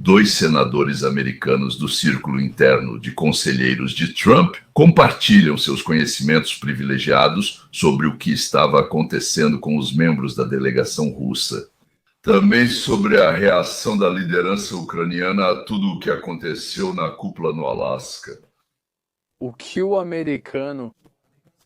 2 senadores americanos do círculo interno de conselheiros de Trump compartilham seus conhecimentos privilegiados sobre o que estava acontecendo com os membros da delegação russa. Também sobre a reação da liderança ucraniana a tudo o que aconteceu na cúpula no Alasca. O que o americano...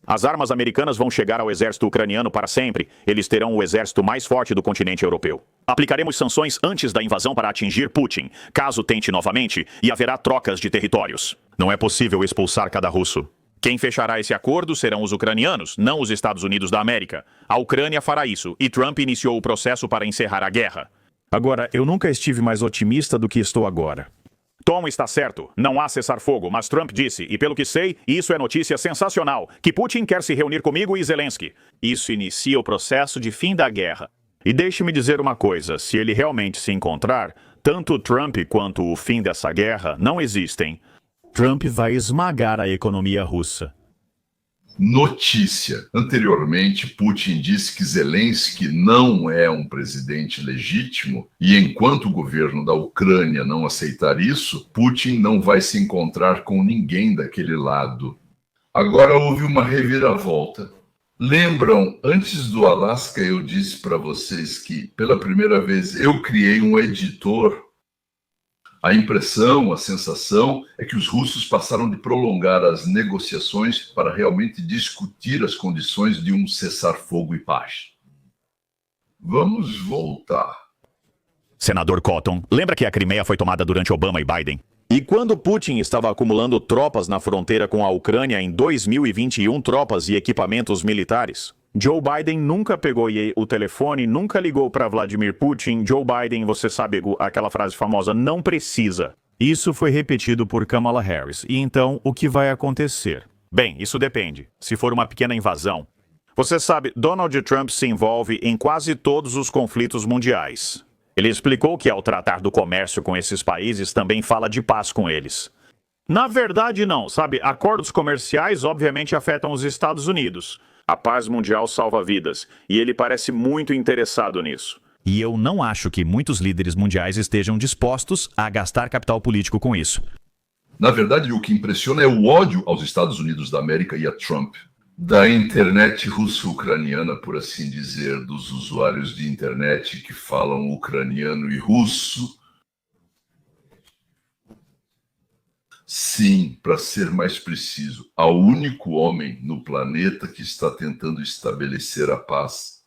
As armas americanas vão chegar ao exército ucraniano para sempre. Eles terão o exército mais forte do continente europeu. Aplicaremos sanções antes da invasão para atingir Putin, caso tente novamente, e haverá trocas de territórios. Não é possível expulsar cada russo. Quem fechará esse acordo serão os ucranianos, não os Estados Unidos da América. A Ucrânia fará isso, e Trump iniciou o processo para encerrar a guerra. Agora, eu nunca estive mais otimista do que estou agora. Tom está certo, não há cessar-fogo, mas Trump disse, e pelo que sei, isso é notícia sensacional, que Putin quer se reunir comigo e Zelensky. Isso inicia o processo de fim da guerra. E deixe-me dizer uma coisa, se ele realmente se encontrar, tanto Trump quanto o fim dessa guerra não existem. Trump vai esmagar a economia russa. Notícia. Anteriormente, Putin disse que Zelensky não é um presidente legítimo e enquanto o governo da Ucrânia não aceitar isso, Putin não vai se encontrar com ninguém daquele lado. Agora houve uma reviravolta. Lembram, antes do Alasca eu disse para vocês que, pela primeira vez, eu criei um editor. A impressão, a sensação é que os russos passaram de prolongar as negociações para realmente discutir as condições de um cessar-fogo e paz. Vamos voltar. Senador Cotton, lembra que a Crimeia foi tomada durante Obama e Biden? E quando Putin estava acumulando tropas na fronteira com a Ucrânia em 2021, tropas e equipamentos militares? Joe Biden nunca pegou o telefone, nunca ligou para Vladimir Putin. Joe Biden, você sabe aquela frase famosa, não precisa. Isso foi repetido por Kamala Harris. E então, o que vai acontecer? Bem, isso depende. Se for uma pequena invasão. Você sabe, Donald Trump se envolve em quase todos os conflitos mundiais. Ele explicou que ao tratar do comércio com esses países, também fala de paz com eles. Na verdade, não, sabe? Acordos comerciais obviamente afetam os Estados Unidos. A paz mundial salva vidas, e ele parece muito interessado nisso. E eu não acho que muitos líderes mundiais estejam dispostos a gastar capital político com isso. Na verdade, o que impressiona é o ódio aos Estados Unidos da América e a Trump. Da internet russo-ucraniana, por assim dizer, dos usuários de internet que falam ucraniano e russo. Sim, para ser mais preciso, ao único homem no planeta que está tentando estabelecer a paz.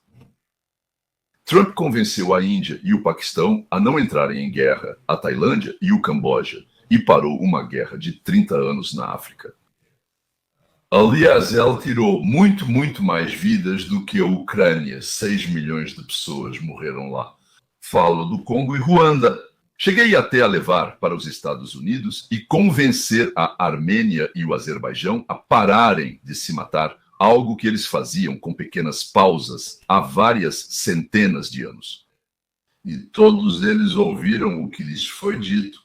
Trump convenceu a Índia e o Paquistão a não entrarem em guerra, a Tailândia e o Camboja, e parou uma guerra de 30 anos na África. Aliás, ela tirou muito mais vidas do que a Ucrânia. 6 milhões de pessoas morreram lá. Falo do Congo e Ruanda. Cheguei até a levar para os Estados Unidos e convencer a Armênia e o Azerbaijão a pararem de se matar, algo que eles faziam com pequenas pausas há várias centenas de anos. E todos eles ouviram o que lhes foi dito.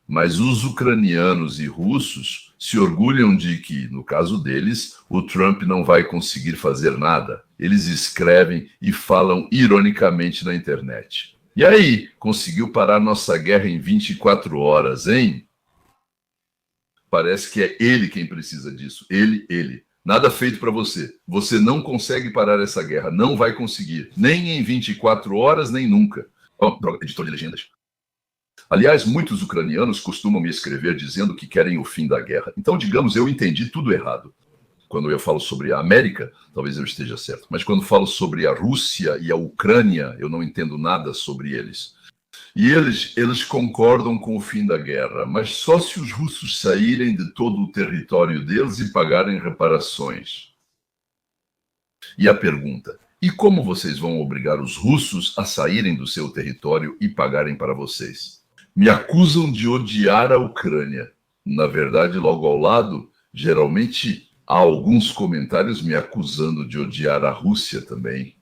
Mas os ucranianos e russos se orgulham de que, no caso deles, o Trump não vai conseguir fazer nada. Eles escrevem e falam ironicamente na internet. E aí, conseguiu parar nossa guerra em 24 horas, hein? Parece que é ele quem precisa disso. Ele. Nada feito para você. Você não consegue parar essa guerra. Não vai conseguir. Nem em 24 horas, nem nunca. Editor de legendas. Aliás, muitos ucranianos costumam me escrever dizendo que querem o fim da guerra. Então, digamos, eu entendi tudo errado. Quando eu falo sobre a América, talvez eu esteja certo. Mas quando falo sobre a Rússia e a Ucrânia, eu não entendo nada sobre eles. E eles concordam com o fim da guerra, mas só se os russos saírem de todo o território deles e pagarem reparações. E a pergunta, e como vocês vão obrigar os russos a saírem do seu território e pagarem para vocês? Me acusam de odiar a Ucrânia. Na verdade, logo ao lado, geralmente há alguns comentários me acusando de odiar a Rússia também.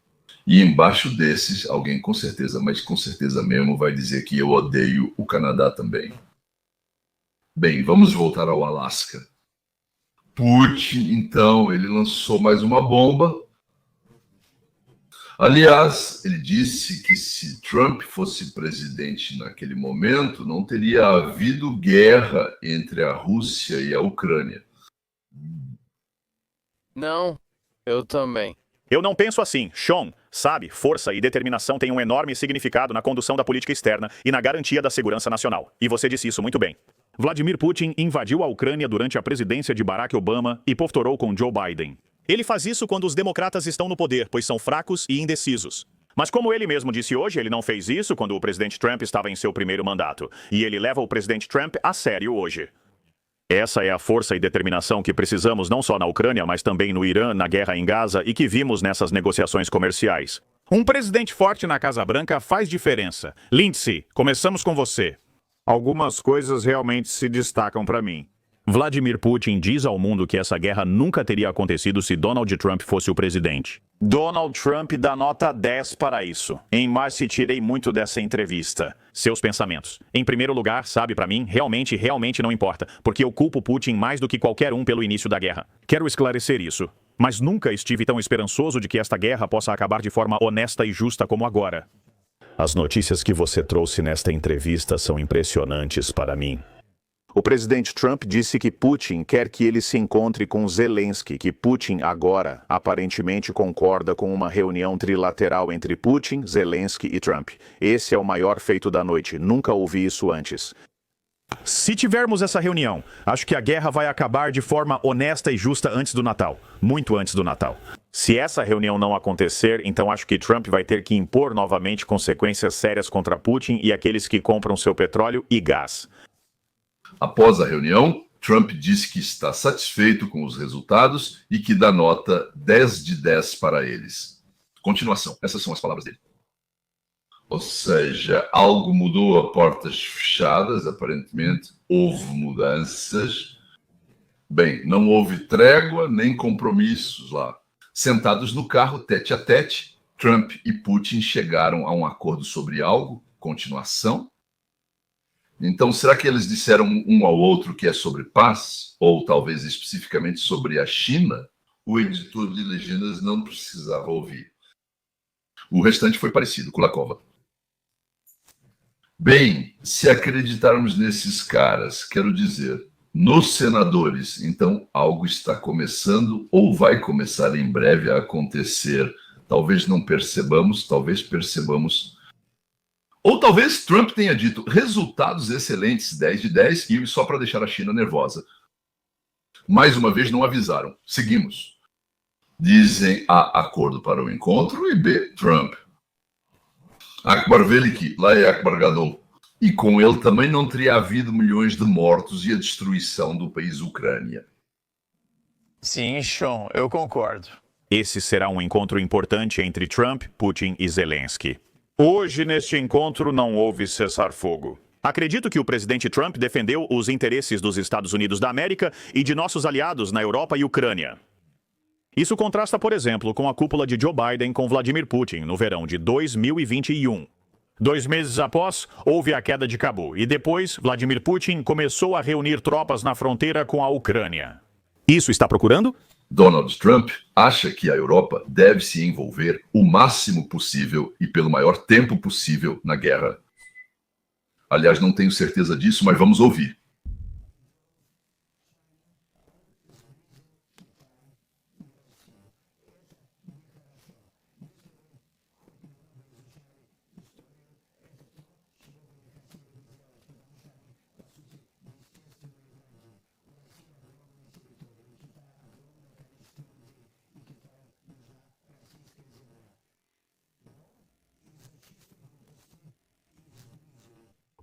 E embaixo desses, alguém com certeza, mas com certeza mesmo, vai dizer que eu odeio o Canadá também. Bem, vamos voltar ao Alasca. Putin, então, ele lançou mais uma bomba. Aliás, ele disse que se Trump fosse presidente naquele momento, não teria havido guerra entre a Rússia e a Ucrânia. Não, eu também. Eu não penso assim, Sean. Sabe, força e determinação têm um enorme significado na condução da política externa e na garantia da segurança nacional. E você disse isso muito bem. Vladimir Putin invadiu a Ucrânia durante a presidência de Barack Obama e povtorou com Joe Biden. Ele faz isso quando os democratas estão no poder, pois são fracos e indecisos. Mas como ele mesmo disse hoje, ele não fez isso quando o presidente Trump estava em seu primeiro mandato. E ele leva o presidente Trump a sério hoje. Essa é a força e determinação que precisamos não só na Ucrânia, mas também no Irã, na guerra em Gaza e que vimos nessas negociações comerciais. Um presidente forte na Casa Branca faz diferença. Lindsay, começamos com você. Algumas coisas realmente se destacam para mim. Vladimir Putin diz ao mundo que essa guerra nunca teria acontecido se Donald Trump fosse o presidente. Donald Trump dá nota 10 para isso. Em março tirei muito dessa entrevista. Seus pensamentos. Em primeiro lugar, sabe, para mim, realmente não importa, porque eu culpo Putin mais do que qualquer um pelo início da guerra. Quero esclarecer isso. Mas nunca estive tão esperançoso de que esta guerra possa acabar de forma honesta e justa como agora. As notícias que você trouxe nesta entrevista são impressionantes para mim. O presidente Trump disse que Putin quer que ele se encontre com Zelensky, que Putin agora aparentemente concorda com uma reunião trilateral entre Putin, Zelensky e Trump. Esse é o maior feito da noite. Nunca ouvi isso antes. Se tivermos essa reunião, acho que a guerra vai acabar de forma honesta e justa antes do Natal. Muito antes do Natal. Se essa reunião não acontecer, então acho que Trump vai ter que impor novamente consequências sérias contra Putin e aqueles que compram seu petróleo e gás. Após a reunião, Trump disse que está satisfeito com os resultados e que dá nota 10 de 10 para eles. Continuação, essas são as palavras dele. Ou seja, algo mudou a portas fechadas, aparentemente, houve mudanças. Bem, não houve trégua nem compromissos lá. Sentados no carro, tete a tete, Trump e Putin chegaram a um acordo sobre algo, continuação. Então, será que eles disseram um ao outro que é sobre paz? Ou talvez especificamente sobre a China? O editor de legendas não precisava ouvir. O restante foi parecido, Kulakova. Bem, se acreditarmos nesses caras, quero dizer, nos senadores, então algo está começando ou vai começar em breve a acontecer. Talvez não percebamos, talvez percebamos. Ou talvez Trump tenha dito resultados excelentes, 10 de 10, e só para deixar a China nervosa. Mais uma vez, não avisaram. Seguimos. Dizem A, acordo para o encontro, e B, Trump. Akbar Veliki, lá é Akbar Gadol. E com ele também não teria havido milhões de mortos e a destruição do país Ucrânia. Sim, Sean, eu concordo. Esse será um encontro importante entre Trump, Putin e Zelensky. Hoje, neste encontro, não houve cessar-fogo. Acredito que o presidente Trump defendeu os interesses dos Estados Unidos da América e de nossos aliados na Europa e Ucrânia. Isso contrasta, por exemplo, com a cúpula de Joe Biden com Vladimir Putin no verão de 2021. 2 meses após, houve a queda de Cabul e depois, Vladimir Putin começou a reunir tropas na fronteira com a Ucrânia. Isso está procurando? Donald Trump acha que a Europa deve se envolver o máximo possível e pelo maior tempo possível na guerra. Aliás, não tenho certeza disso, mas vamos ouvir.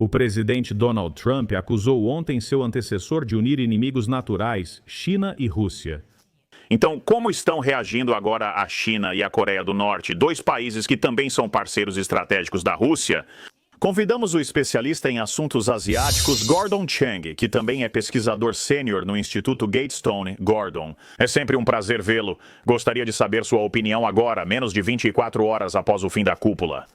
O presidente Donald Trump acusou ontem seu antecessor de unir inimigos naturais, China e Rússia. Então, como estão reagindo agora a China e a Coreia do Norte, dois países que também são parceiros estratégicos da Rússia? Convidamos o especialista em assuntos asiáticos Gordon Chang, que também é pesquisador sênior no Instituto Gatestone. Gordon, é sempre um prazer vê-lo. Gostaria de saber sua opinião agora, menos de 24 horas após o fim da cúpula.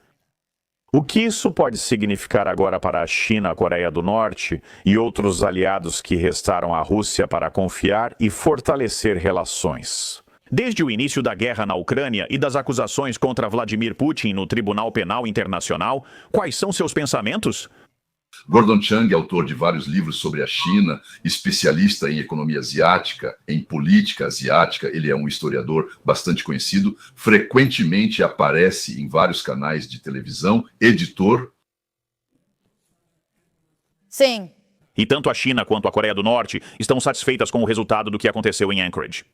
O que isso pode significar agora para a China, a Coreia do Norte e outros aliados que restaram à Rússia para confiar e fortalecer relações? Desde o início da guerra na Ucrânia e das acusações contra Vladimir Putin no Tribunal Penal Internacional, quais são seus pensamentos? Gordon Chang é autor de vários livros sobre a China, especialista em economia asiática, em política asiática. Ele é um historiador bastante conhecido, frequentemente aparece em vários canais de televisão, editor. Sim. E tanto a China quanto a Coreia do Norte estão satisfeitas com o resultado do que aconteceu em Anchorage.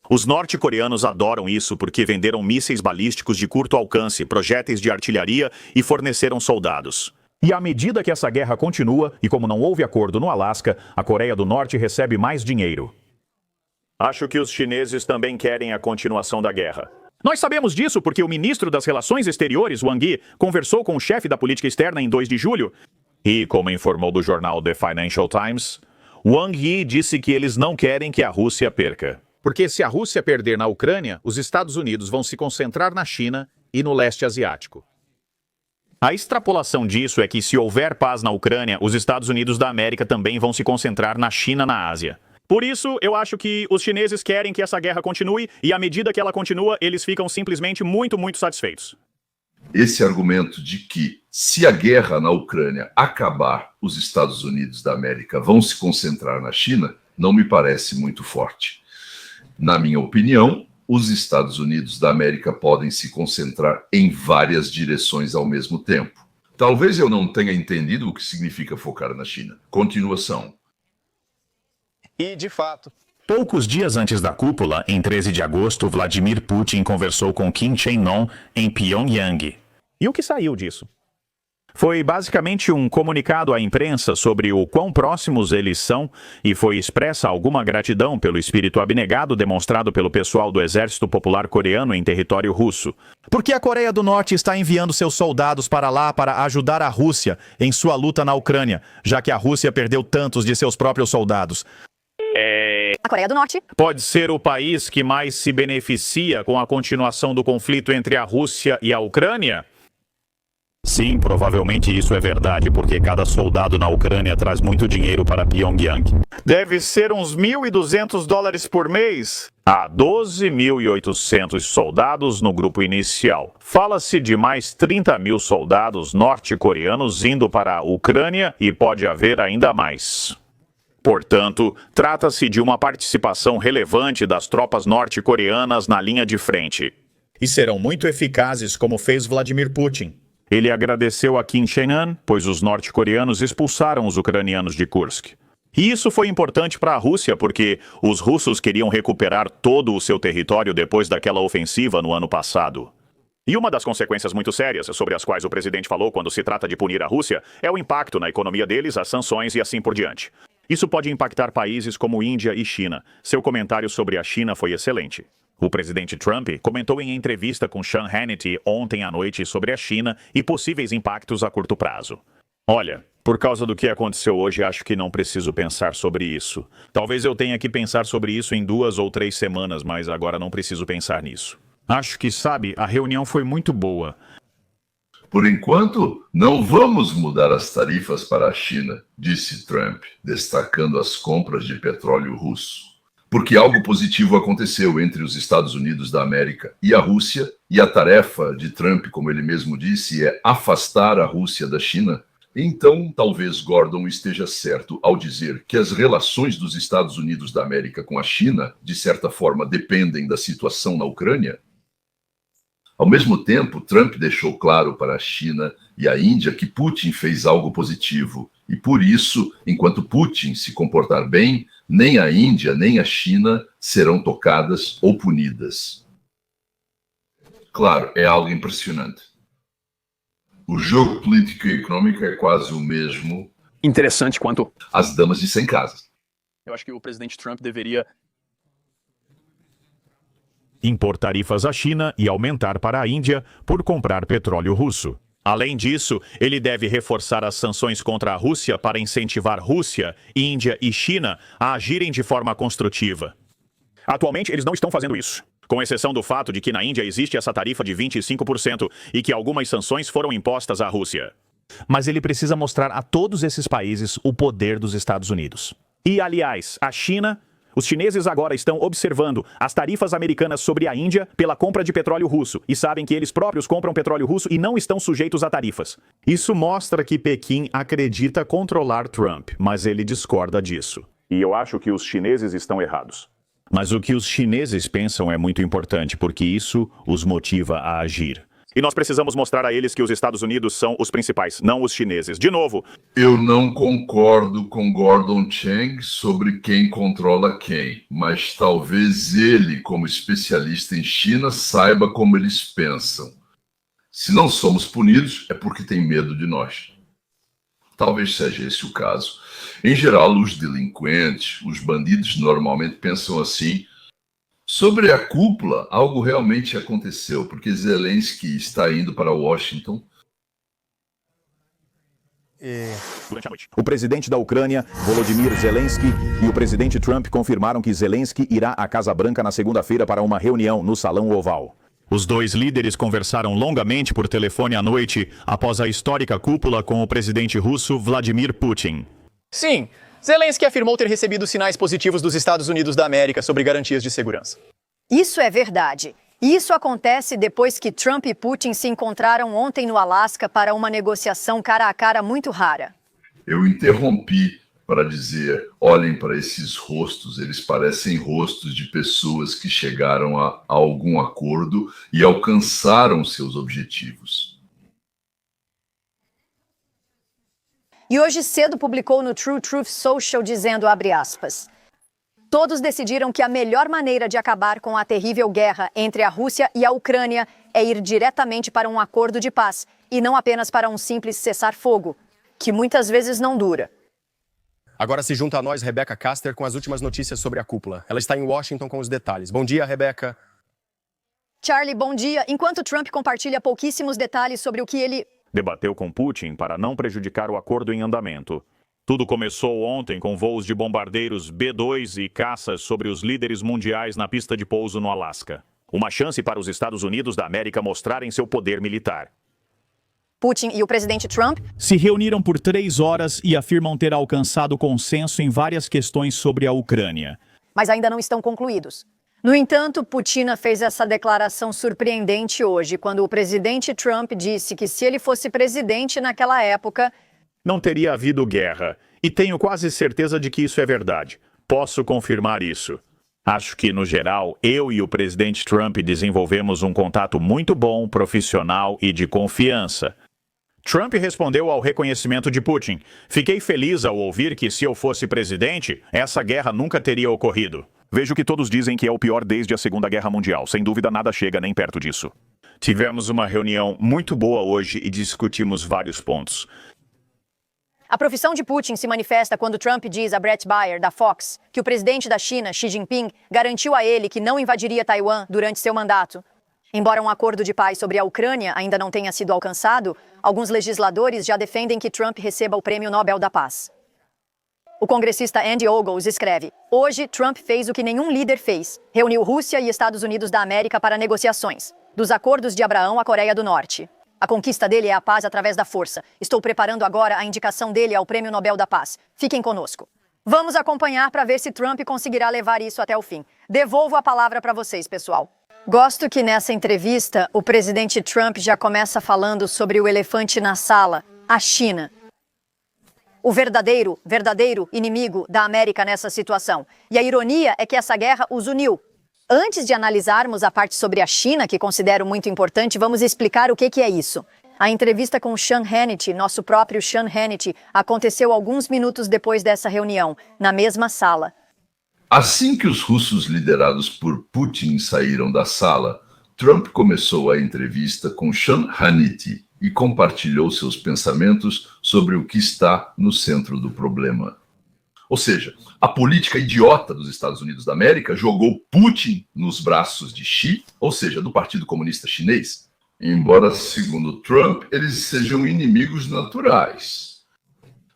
Os norte-coreanos adoram isso porque venderam mísseis balísticos de curto alcance, projéteis de artilharia e forneceram soldados. E à medida que essa guerra continua, e como não houve acordo no Alasca, a Coreia do Norte recebe mais dinheiro. Acho que os chineses também querem a continuação da guerra. Nós sabemos disso porque o ministro das Relações Exteriores, Wang Yi, conversou com o chefe da política externa em 2 de julho. E, como informou do jornal The Financial Times, Wang Yi disse que eles não querem que a Rússia perca. Porque se a Rússia perder na Ucrânia, os Estados Unidos vão se concentrar na China e no leste asiático. A extrapolação disso é que se houver paz na Ucrânia, os Estados Unidos da América também vão se concentrar na China na Ásia. Por isso, eu acho que os chineses querem que essa guerra continue e à medida que ela continua, eles ficam simplesmente muito satisfeitos. Esse argumento de que, se a guerra na Ucrânia acabar, os Estados Unidos da América vão se concentrar na China, não me parece muito forte. Na minha opinião, os Estados Unidos da América podem se concentrar em várias direções ao mesmo tempo. Talvez eu não tenha entendido o que significa focar na China. Continuação. E, de fato, Poucos dias antes da cúpula, em 13 de agosto, Vladimir Putin conversou com Kim Chen-non em Pyongyang. E o que saiu disso? Foi basicamente um comunicado à imprensa sobre o quão próximos eles são e foi expressa alguma gratidão pelo espírito abnegado demonstrado pelo pessoal do Exército Popular Coreano em território russo. Porque a Coreia do Norte está enviando seus soldados para lá para ajudar a Rússia em sua luta na Ucrânia, já que a Rússia perdeu tantos de seus próprios soldados. A Coreia do Norte Pode ser o país que mais se beneficia com a continuação do conflito entre a Rússia e a Ucrânia? Sim, provavelmente isso é verdade, porque cada soldado na Ucrânia traz muito dinheiro para Pyongyang. Deve ser uns $1.200 por mês. Há 12.800 soldados no grupo inicial. Fala-se de mais 30.000 soldados norte-coreanos indo para a Ucrânia e pode haver ainda mais. Portanto, trata-se de uma participação relevante das tropas norte-coreanas na linha de frente. E serão muito eficazes, como fez Vladimir Putin. Ele agradeceu a Kim Chen-an, pois os norte-coreanos expulsaram os ucranianos de Kursk. E isso foi importante para a Rússia, porque os russos queriam recuperar todo o seu território depois daquela ofensiva no ano passado. E uma das consequências muito sérias sobre as quais o presidente falou quando se trata de punir a Rússia é o impacto na economia deles, as sanções e assim por diante. Isso pode impactar países como Índia e China. Seu comentário sobre a China foi excelente. O presidente Trump comentou em entrevista com Sean Hannity ontem à noite sobre a China e possíveis impactos a curto prazo. Olha, por causa do que aconteceu hoje, acho que não preciso pensar sobre isso. Talvez eu tenha que pensar sobre isso em 2 ou 3 semanas, mas agora não preciso pensar nisso. Acho que, sabe, a reunião foi muito boa. Por enquanto, não vamos mudar as tarifas para a China, disse Trump, destacando as compras de petróleo russo. Porque algo positivo aconteceu entre os Estados Unidos da América e a Rússia, e a tarefa de Trump, como ele mesmo disse, é afastar a Rússia da China. Então, talvez Gordon esteja certo ao dizer que as relações dos Estados Unidos da América com a China, de certa forma, dependem da situação na Ucrânia. Ao mesmo tempo, Trump deixou claro para a China e a Índia que Putin fez algo positivo. E por isso, enquanto Putin se comportar bem, nem a Índia nem a China serão tocadas ou punidas. Claro, é algo impressionante. O jogo político e econômico é quase o mesmo. Interessante quanto... As damas de 100 casas. Eu acho que o presidente Trump deveria... impor tarifas à China e aumentar para a Índia por comprar petróleo russo. Além disso, ele deve reforçar as sanções contra a Rússia para incentivar Rússia, Índia e China a agirem de forma construtiva. Atualmente, eles não estão fazendo isso, com exceção do fato de que na Índia existe essa tarifa de 25% e que algumas sanções foram impostas à Rússia. Mas ele precisa mostrar a todos esses países o poder dos Estados Unidos. E, aliás, a China... Os chineses agora estão observando as tarifas americanas sobre a Índia pela compra de petróleo russo e sabem que eles próprios compram petróleo russo e não estão sujeitos a tarifas. Isso mostra que Pequim acredita controlar Trump, mas ele discorda disso. E eu acho que os chineses estão errados. Mas o que os chineses pensam é muito importante, porque isso os motiva a agir. E nós precisamos mostrar a eles que os Estados Unidos são os principais, não os chineses. De novo, Eu não concordo com Gordon Chang sobre quem controla quem, mas talvez ele, como especialista em China, saiba como eles pensam. Se não somos punidos, é porque tem medo de nós. Talvez seja esse o caso. Em geral, os delinquentes, os bandidos normalmente pensam assim: sobre a cúpula, algo realmente aconteceu, porque Zelensky está indo para Washington. durante a noite, o presidente da Ucrânia, Volodymyr Zelensky, e o presidente Trump confirmaram que Zelensky irá à Casa Branca na segunda-feira para uma reunião no Salão Oval. Os dois líderes conversaram longamente por telefone à noite após a histórica cúpula com o presidente russo Vladimir Putin. Sim, Zelensky afirmou ter recebido sinais positivos dos Estados Unidos da América sobre garantias de segurança. Isso é verdade. Isso acontece depois que Trump e Putin se encontraram ontem no Alasca para uma negociação cara a cara muito rara. Eu interrompi para dizer: olhem para esses rostos, eles parecem rostos de pessoas que chegaram a algum acordo e alcançaram seus objetivos. E hoje cedo publicou no True Truth Social dizendo, abre aspas, todos decidiram que a melhor maneira de acabar com a terrível guerra entre a Rússia e a Ucrânia é ir diretamente para um acordo de paz e não apenas para um simples cessar-fogo, que muitas vezes não dura. Agora se junta a nós Rebecca Caster com as últimas notícias sobre a cúpula. Ela está em Washington com os detalhes. Bom dia, Rebecca. Charlie, bom dia. Enquanto Trump compartilha pouquíssimos detalhes sobre o que ele... Debateu com Putin para não prejudicar o acordo em andamento. Tudo começou ontem com voos de bombardeiros B-2 e caças sobre os líderes mundiais na pista de pouso no Alasca. Uma chance para os Estados Unidos da América mostrarem seu poder militar. Putin e o presidente Trump Se reuniram por 3 horas e afirmam ter alcançado consenso em várias questões sobre a Ucrânia. mas ainda não estão concluídos. No entanto, Putin fez essa declaração surpreendente hoje, quando o presidente Trump disse que se ele fosse presidente naquela época, Não teria havido guerra, e tenho quase certeza de que isso é verdade. Posso confirmar isso. Acho que, no geral, eu e o presidente Trump desenvolvemos um contato muito bom, profissional e de confiança. Trump respondeu ao reconhecimento de Putin. Fiquei feliz ao ouvir que, se eu fosse presidente, essa guerra nunca teria ocorrido. Vejo que todos dizem que é o pior desde a Segunda Guerra Mundial. Sem dúvida, nada chega nem perto disso. Tivemos uma reunião muito boa hoje e discutimos vários pontos. a profissão de Putin se manifesta quando Trump diz a Brett Baier, da Fox, que o presidente da China, Xi Jinping, garantiu a ele que não invadiria Taiwan durante seu mandato. Embora um acordo de paz sobre a Ucrânia ainda não tenha sido alcançado, alguns legisladores já defendem que Trump receba o Prêmio Nobel da Paz. O congressista Andy Ogles escreve: hoje, Trump fez o que nenhum líder fez. Reuniu Rússia e Estados Unidos da América para negociações. Dos acordos de Abraão à Coreia do Norte. A conquista dele é a paz através da força. Estou preparando agora a indicação dele ao Prêmio Nobel da Paz. Fiquem conosco. Vamos acompanhar para ver se Trump conseguirá levar isso até o fim. Devolvo a palavra para vocês, pessoal. Gosto que nessa entrevista o presidente Trump já começa falando sobre o elefante na sala, a China. O verdadeiro inimigo da América nessa situação. E a ironia é que essa guerra os uniu. Antes de analisarmos a parte sobre a China, que considero muito importante, vamos explicar o que é isso. A entrevista com Sean Hannity, nosso próprio Sean Hannity, aconteceu alguns minutos depois dessa reunião, na mesma sala. Assim que os russos liderados por Putin saíram da sala, Trump começou a entrevista com Sean Hannity e compartilhou seus pensamentos sobre o que está no centro do problema. Ou seja, a política idiota dos Estados Unidos da América jogou Putin nos braços de Xi, ou seja, do Partido Comunista Chinês. Embora, segundo Trump, eles sejam inimigos naturais.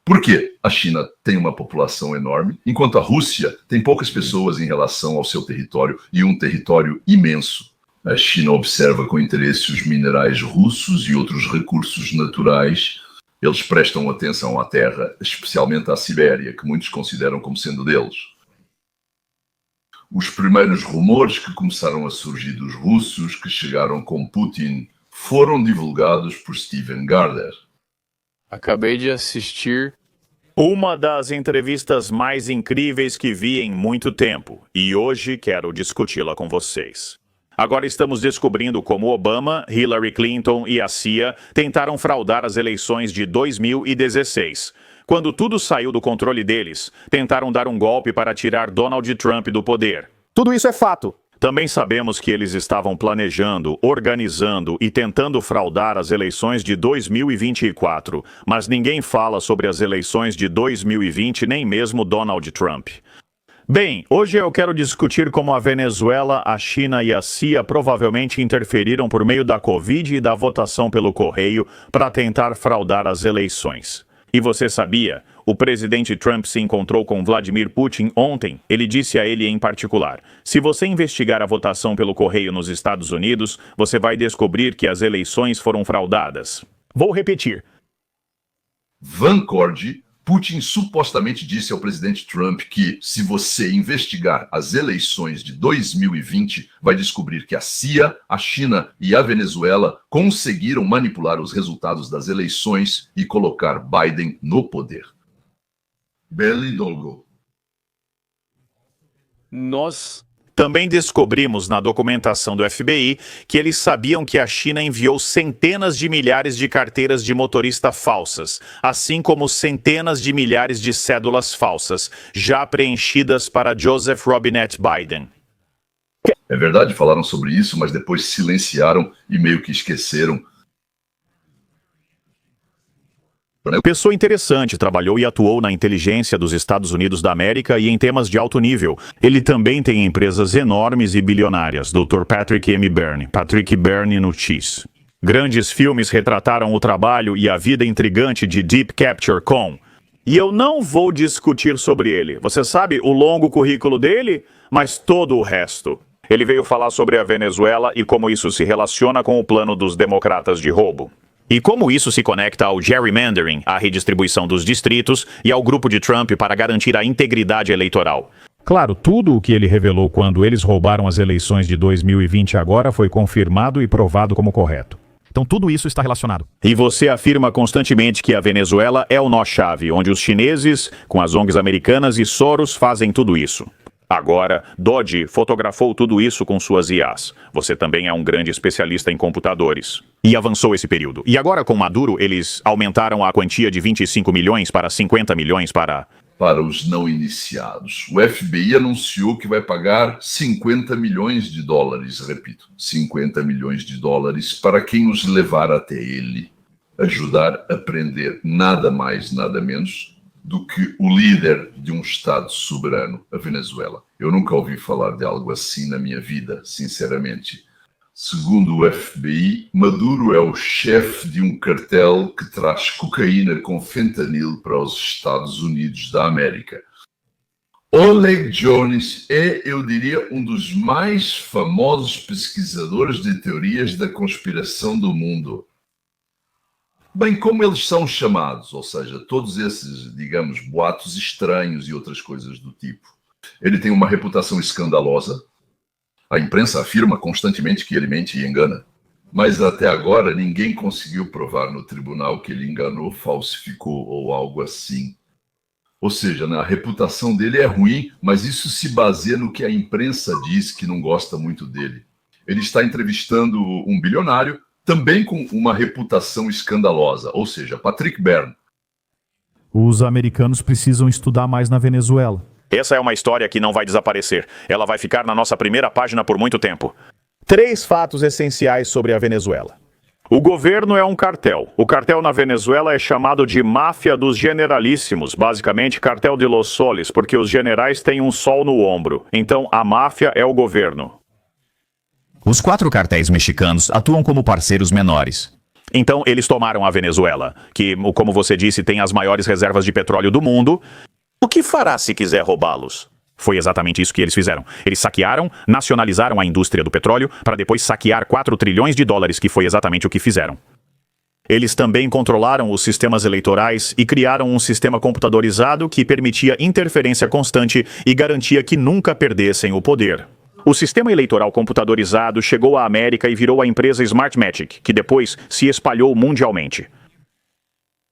Por quê? A China tem uma população enorme, enquanto a Rússia tem poucas pessoas em relação ao seu território e um território imenso. A China observa com interesse os minerais russos e outros recursos naturais. Eles prestam atenção à terra, especialmente à Sibéria, que muitos consideram como sendo deles. Os primeiros rumores que começaram a surgir dos russos que chegaram com Putin foram divulgados por Steven Gardner. Acabei de assistir. Uma das entrevistas mais incríveis que vi em muito tempo, e hoje quero discuti-la com vocês. Agora estamos descobrindo como Obama, Hillary Clinton e a CIA tentaram fraudar as eleições de 2016. Quando tudo saiu do controle deles, tentaram dar um golpe para tirar Donald Trump do poder. Tudo isso é fato. Também sabemos que eles estavam planejando, organizando e tentando fraudar as eleições de 2024, mas ninguém fala sobre as eleições de 2020, nem mesmo Donald Trump. Bem, hoje eu quero discutir como a Venezuela, a China e a CIA provavelmente interferiram por meio da Covid e da votação pelo correio para tentar fraudar as eleições. E você sabia? O presidente Trump se encontrou com Vladimir Putin ontem. Ele disse a ele em particular: se você investigar a votação pelo correio nos Estados Unidos, você vai descobrir que as eleições foram fraudadas. Vou repetir. Vancord, Putin supostamente disse ao presidente Trump que, se você investigar as eleições de 2020, vai descobrir que a CIA, a China e a Venezuela conseguiram manipular os resultados das eleições e colocar Biden no poder. Beli Dolgo. Nós Também descobrimos na documentação do FBI que eles sabiam que a China enviou centenas de milhares de carteiras de motorista falsas, assim como centenas de milhares de cédulas falsas, já preenchidas para Joseph Robinette Biden. É verdade, falaram sobre isso, mas depois silenciaram e meio que esqueceram. Pessoa interessante, trabalhou e atuou na inteligência dos Estados Unidos da América e em temas de alto nível. Ele também tem empresas enormes e bilionárias, Dr. Patrick M. Byrne, Patrick Byrne no X. Grandes filmes retrataram o trabalho e a vida intrigante de Deep Capture com. E eu não vou discutir sobre ele. Você sabe o longo currículo dele, mas todo o resto. Ele veio falar sobre a Venezuela e como isso se relaciona com o plano dos democratas de roubo. E como isso se conecta ao gerrymandering, à redistribuição dos distritos e ao grupo de Trump para garantir a integridade eleitoral. Claro, tudo o que ele revelou quando eles roubaram as eleições de 2020 agora foi confirmado e provado como correto. Então tudo isso está relacionado. E você afirma constantemente que a Venezuela é o nó-chave, onde os chineses, com as ONGs americanas e Soros fazem tudo isso. Agora, Dodge fotografou tudo isso com suas IAs. Você também é um grande especialista em computadores. E avançou esse período. E agora, com Maduro, eles aumentaram a quantia de 25 milhões para 50 milhões para os não iniciados. O FBI anunciou que vai pagar 50 milhões de dólares, repito, 50 milhões de dólares para quem os levar até ele. Ajudar a prender nada mais, nada menos do que o líder de um Estado soberano, a Venezuela. Eu nunca ouvi falar de algo assim na minha vida, sinceramente. Segundo o FBI, Maduro é o chefe de um cartel que traz cocaína com fentanil para os Estados Unidos da América. Oleg Jones é, eu diria, um dos mais famosos pesquisadores de teorias da conspiração do mundo. Bem, como eles são chamados, ou seja, todos esses, digamos, boatos estranhos e outras coisas do tipo. Ele tem uma reputação escandalosa. A imprensa afirma constantemente que ele mente e engana. Mas até agora ninguém conseguiu provar no tribunal que ele enganou, falsificou ou algo assim. Ou seja, a reputação dele é ruim, mas isso se baseia no que a imprensa diz que não gosta muito dele. Ele está entrevistando um bilionário, também com uma reputação escandalosa, ou seja, Patrick Byrne. Os americanos precisam estudar mais na Venezuela. Essa é uma história que não vai desaparecer. Ela vai ficar na nossa primeira página por muito tempo. 3 fatos essenciais sobre a Venezuela. O governo é um cartel. O cartel na Venezuela é chamado de máfia dos generalíssimos, basicamente cartel de Los Soles, porque os generais têm um sol no ombro. Então a máfia é o governo. Os 4 cartéis mexicanos atuam como parceiros menores. Então eles tomaram a Venezuela, que, como você disse, tem as maiores reservas de petróleo do mundo. O que fará se quiser roubá-los? Foi exatamente isso que eles fizeram. Eles saquearam, nacionalizaram a indústria do petróleo para depois saquear 4 trilhões de dólares, que foi exatamente o que fizeram. Eles também controlaram os sistemas eleitorais e criaram um sistema computadorizado que permitia interferência constante e garantia que nunca perdessem o poder. O sistema eleitoral computadorizado chegou à América e virou a empresa Smartmatic, que depois se espalhou mundialmente.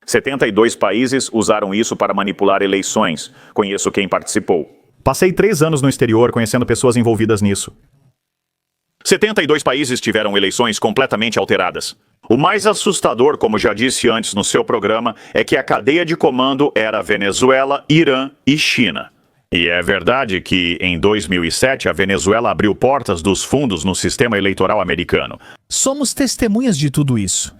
72 países usaram isso para manipular eleições. Conheço quem participou. Passei 3 anos no exterior conhecendo pessoas envolvidas nisso. 72 países tiveram eleições completamente alteradas. O mais assustador, como já disse antes no seu programa, é que a cadeia de comando era Venezuela, Irã e China. E é verdade que, em 2007, a Venezuela abriu portas dos fundos no sistema eleitoral americano. Somos testemunhas de tudo isso.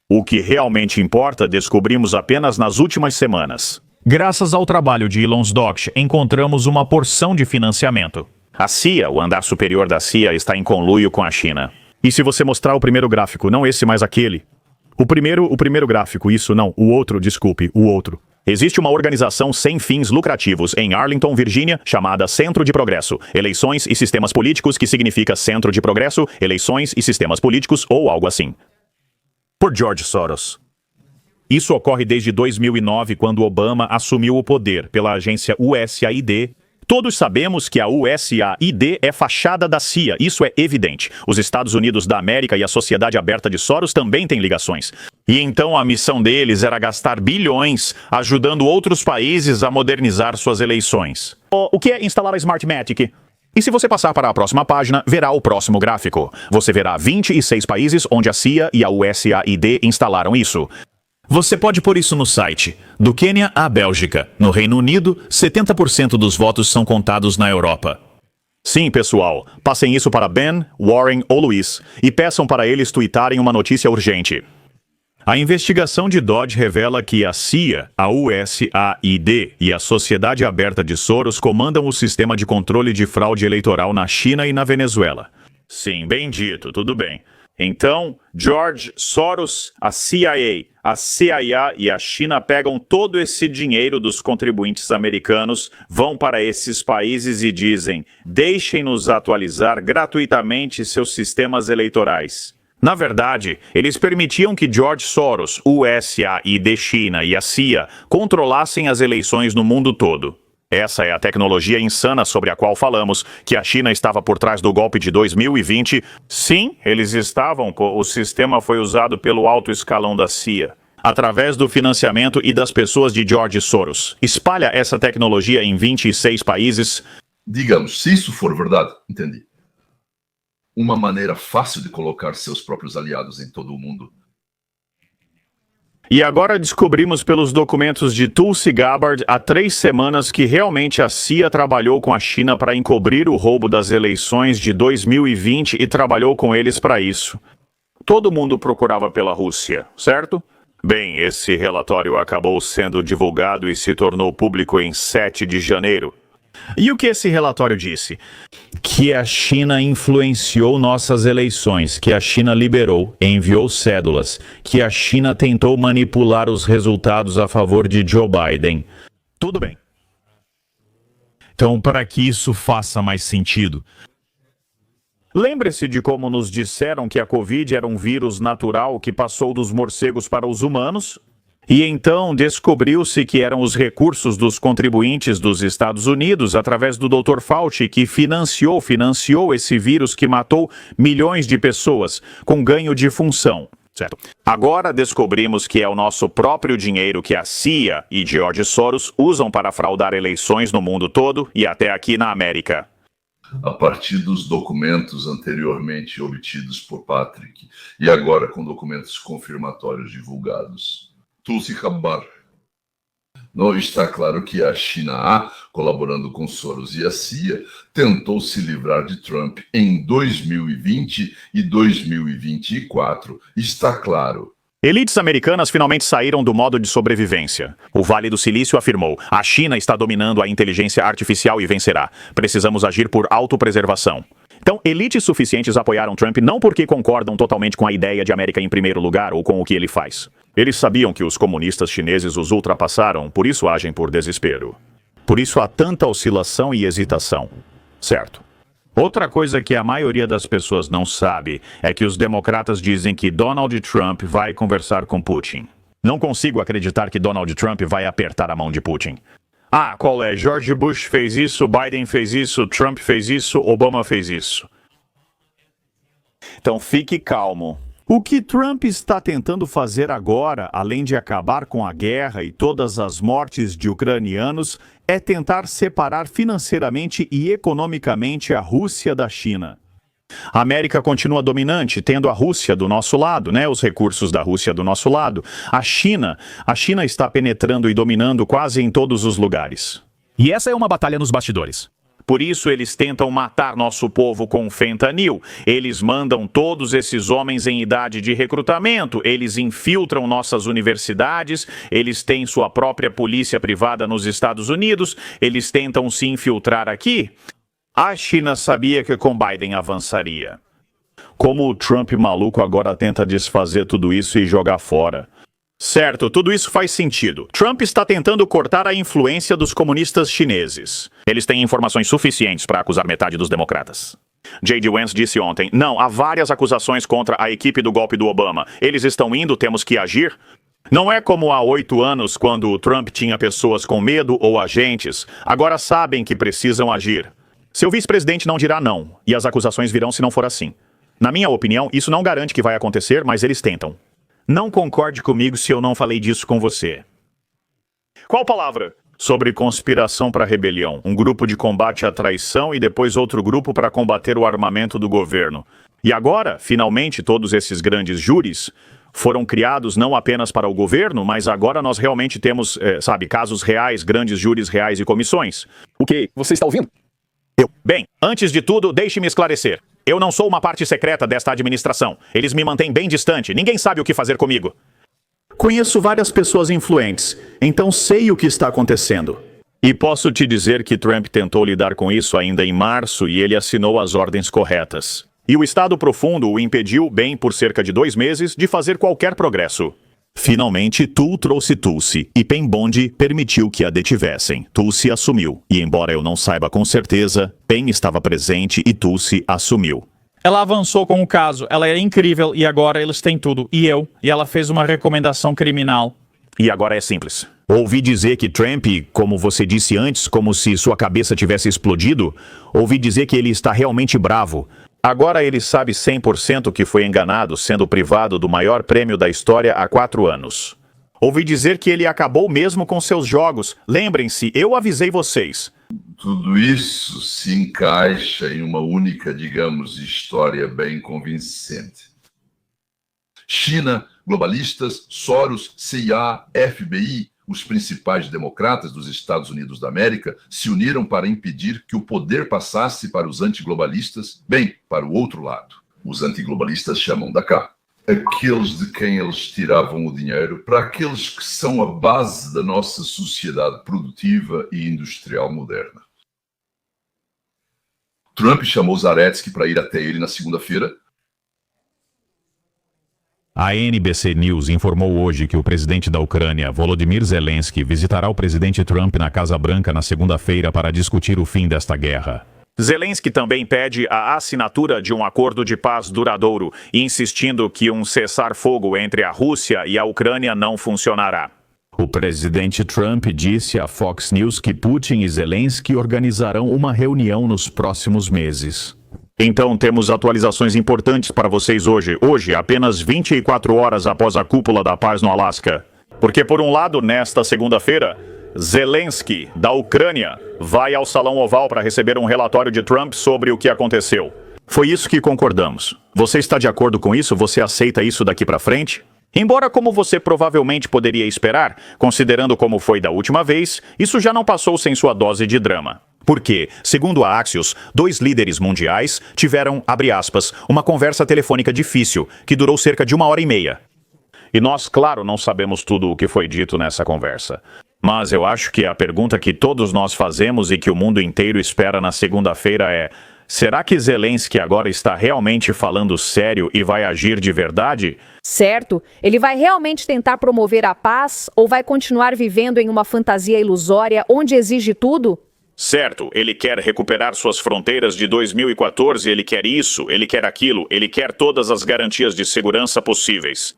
O que realmente importa, descobrimos apenas nas últimas semanas. Graças ao trabalho de Elon Musk, encontramos uma porção de financiamento. A CIA, o andar superior da CIA, está em conluio com a China. E se você mostrar o primeiro gráfico, não esse, mas aquele. O primeiro gráfico, isso não, o outro, desculpe, o outro. Existe uma organização sem fins lucrativos em Arlington, Virgínia, chamada Centro de Progresso, Eleições e Sistemas Políticos, que significa Centro de Progresso, Eleições e Sistemas Políticos ou algo assim. Por George Soros. Isso ocorre desde 2009, quando Obama assumiu o poder pela agência USAID. Todos sabemos que a USAID é fachada da CIA, isso é evidente. Os Estados Unidos da América e a Sociedade Aberta de Soros também têm ligações. E então a missão deles era gastar bilhões ajudando outros países a modernizar suas eleições. O que é instalar a Smartmatic? E se você passar para a próxima página, verá o próximo gráfico. Você verá 26 países onde a CIA e a USAID instalaram isso. Você pode pôr isso no site. Do Quênia à Bélgica. No Reino Unido, 70% dos votos são contados na Europa. Sim, pessoal. Passem isso para Ben, Warren ou Luiz e peçam para eles tweetarem uma notícia urgente. A investigação de Dodge revela que a CIA, a USAID e a Sociedade Aberta de Soros comandam o sistema de controle de fraude eleitoral na China e na Venezuela. Sim, bem dito, tudo bem. Então, George Soros, a CIA, a CIA e a China pegam todo esse dinheiro dos contribuintes americanos, vão para esses países e dizem: deixem-nos atualizar gratuitamente seus sistemas eleitorais. Na verdade, eles permitiam que George Soros, USAID China e a CIA controlassem as eleições no mundo todo. Essa é a tecnologia insana sobre a qual falamos, que a China estava por trás do golpe de 2020. Sim, eles estavam, o sistema foi usado pelo alto escalão da CIA. Através do financiamento e das pessoas de George Soros. Espalha essa tecnologia em 26 países. Digamos, se isso for verdade, entendi. Uma maneira fácil de colocar seus próprios aliados em todo o mundo. E agora descobrimos pelos documentos de Tulsi Gabbard há 3 semanas que realmente a CIA trabalhou com a China para encobrir o roubo das eleições de 2020 e trabalhou com eles para isso. Todo mundo procurava pela Rússia, certo? Bem, esse relatório acabou sendo divulgado e se tornou público em 7 de janeiro. E o que esse relatório disse? Que a China influenciou nossas eleições, que a China liberou, enviou cédulas, que a China tentou manipular os resultados a favor de Joe Biden. Tudo bem. Então, para que isso faça mais sentido, lembre-se de como nos disseram que a Covid era um vírus natural que passou dos morcegos para os humanos? E então descobriu-se que eram os recursos dos contribuintes dos Estados Unidos, através do Dr. Fauci, que financiou esse vírus que matou milhões de pessoas, com ganho de função. Certo. Agora descobrimos que é o nosso próprio dinheiro que a CIA e George Soros usam para fraudar eleições no mundo todo e até aqui na América. A partir dos documentos anteriormente obtidos por Patrick e agora com documentos confirmatórios divulgados. Tulsi Gabbard. Não está claro que a China, colaborando com Soros e a CIA, tentou se livrar de Trump em 2020 e 2024. Está claro. Elites americanas finalmente saíram do modo de sobrevivência. O Vale do Silício afirmou: a China está dominando a inteligência artificial e vencerá. Precisamos agir por autopreservação. Então, elites suficientes apoiaram Trump não porque concordam totalmente com a ideia de América em primeiro lugar ou com o que ele faz. Eles sabiam que os comunistas chineses os ultrapassaram, por isso agem por desespero. Por isso há tanta oscilação e hesitação. Certo. Outra coisa que a maioria das pessoas não sabe é que os democratas dizem que Donald Trump vai conversar com Putin. Não consigo acreditar que Donald Trump vai apertar a mão de Putin. Ah, qual é? George Bush fez isso, Biden fez isso, Trump fez isso, Obama fez isso. Então fique calmo. O que Trump está tentando fazer agora, além de acabar com a guerra e todas as mortes de ucranianos, é tentar separar financeiramente e economicamente a Rússia da China. A América continua dominante, tendo a Rússia do nosso lado, os recursos da Rússia do nosso lado. A China está penetrando e dominando quase em todos os lugares. E essa é uma batalha nos bastidores. Por isso eles tentam matar nosso povo com fentanil. Eles mandam todos esses homens em idade de recrutamento. Eles infiltram nossas universidades. Eles têm sua própria polícia privada nos Estados Unidos. Eles tentam se infiltrar aqui. A China sabia que com Biden avançaria. Como o Trump maluco agora tenta desfazer tudo isso e jogar fora. Certo, tudo isso faz sentido. Trump está tentando cortar a influência dos comunistas chineses. Eles têm informações suficientes para acusar metade dos democratas. J.D. Vance disse ontem, não, há várias acusações contra a equipe do golpe do Obama. Eles estão indo, temos que agir. Não é como há 8 anos, quando o Trump tinha pessoas com medo ou agentes. Agora sabem que precisam agir. Seu vice-presidente não dirá não, e as acusações virão se não for assim. Na minha opinião, isso não garante que vai acontecer, mas eles tentam. Não concorde comigo se eu não falei disso com você. Qual palavra? Sobre conspiração para rebelião. Um grupo de combate à traição e depois outro grupo para combater o armamento do governo. E agora, finalmente, todos esses grandes júris foram criados não apenas para o governo, mas agora nós realmente temos, casos reais, grandes júris reais e comissões. O que você está ouvindo? Bem, antes de tudo, deixe-me esclarecer. Eu não sou uma parte secreta desta administração. Eles me mantêm bem distante. Ninguém sabe o que fazer comigo. Conheço várias pessoas influentes, então sei o que está acontecendo. E posso te dizer que Trump tentou lidar com isso ainda em março e ele assinou as ordens corretas. E o Estado Profundo o impediu, bem por cerca de 2 meses, de fazer qualquer progresso. Finalmente, Tu trouxe Tulsi, e Pen Bondi permitiu que a detivessem. Tulsi assumiu, e embora eu não saiba com certeza, Pen estava presente e Tulsi assumiu. Ela avançou com o caso, ela é incrível e agora eles têm tudo. E ela fez uma recomendação criminal. E agora é simples. Ouvi dizer que Trump, como você disse antes, como se sua cabeça tivesse explodido, ouvi dizer que ele está realmente bravo. Agora ele sabe 100% que foi enganado, sendo privado do maior prêmio da história há 4 anos. Ouvi dizer que ele acabou mesmo com seus jogos. Lembrem-se, eu avisei vocês. Tudo isso se encaixa em uma única, digamos, história bem convincente. China, globalistas, Soros, CIA, FBI, os principais democratas dos Estados Unidos da América se uniram para impedir que o poder passasse para os antiglobalistas, bem, para o outro lado. Os antiglobalistas chamam da cá. Aqueles de quem eles tiravam o dinheiro para aqueles que são a base da nossa sociedade produtiva e industrial moderna. Trump chamou Zaretsky para ir até ele na segunda-feira. A NBC News informou hoje que o presidente da Ucrânia, Volodymyr Zelensky, visitará o presidente Trump na Casa Branca na segunda-feira para discutir o fim desta guerra. Zelensky também pede a assinatura de um acordo de paz duradouro, insistindo que um cessar-fogo entre a Rússia e a Ucrânia não funcionará. O presidente Trump disse à Fox News que Putin e Zelensky organizarão uma reunião nos próximos meses. Então temos atualizações importantes para vocês hoje. Hoje, apenas 24 horas após a cúpula da paz no Alasca. Porque por um lado, nesta segunda-feira, Zelensky, da Ucrânia, vai ao Salão Oval para receber um relatório de Trump sobre o que aconteceu. Foi isso que concordamos. Você está de acordo com isso? Você aceita isso daqui para frente? Embora, como você provavelmente poderia esperar, considerando como foi da última vez, isso já não passou sem sua dose de drama. Porque, segundo a Axios, 2 líderes mundiais tiveram, abre aspas, uma conversa telefônica difícil, que durou cerca de 1h30. E nós, claro, não sabemos tudo o que foi dito nessa conversa. Mas eu acho que a pergunta que todos nós fazemos e que o mundo inteiro espera na segunda-feira é: será que Zelensky agora está realmente falando sério e vai agir de verdade? Certo. Ele vai realmente tentar promover a paz ou vai continuar vivendo em uma fantasia ilusória onde exige tudo? Certo, ele quer recuperar suas fronteiras de 2014, ele quer isso, ele quer aquilo, ele quer todas as garantias de segurança possíveis.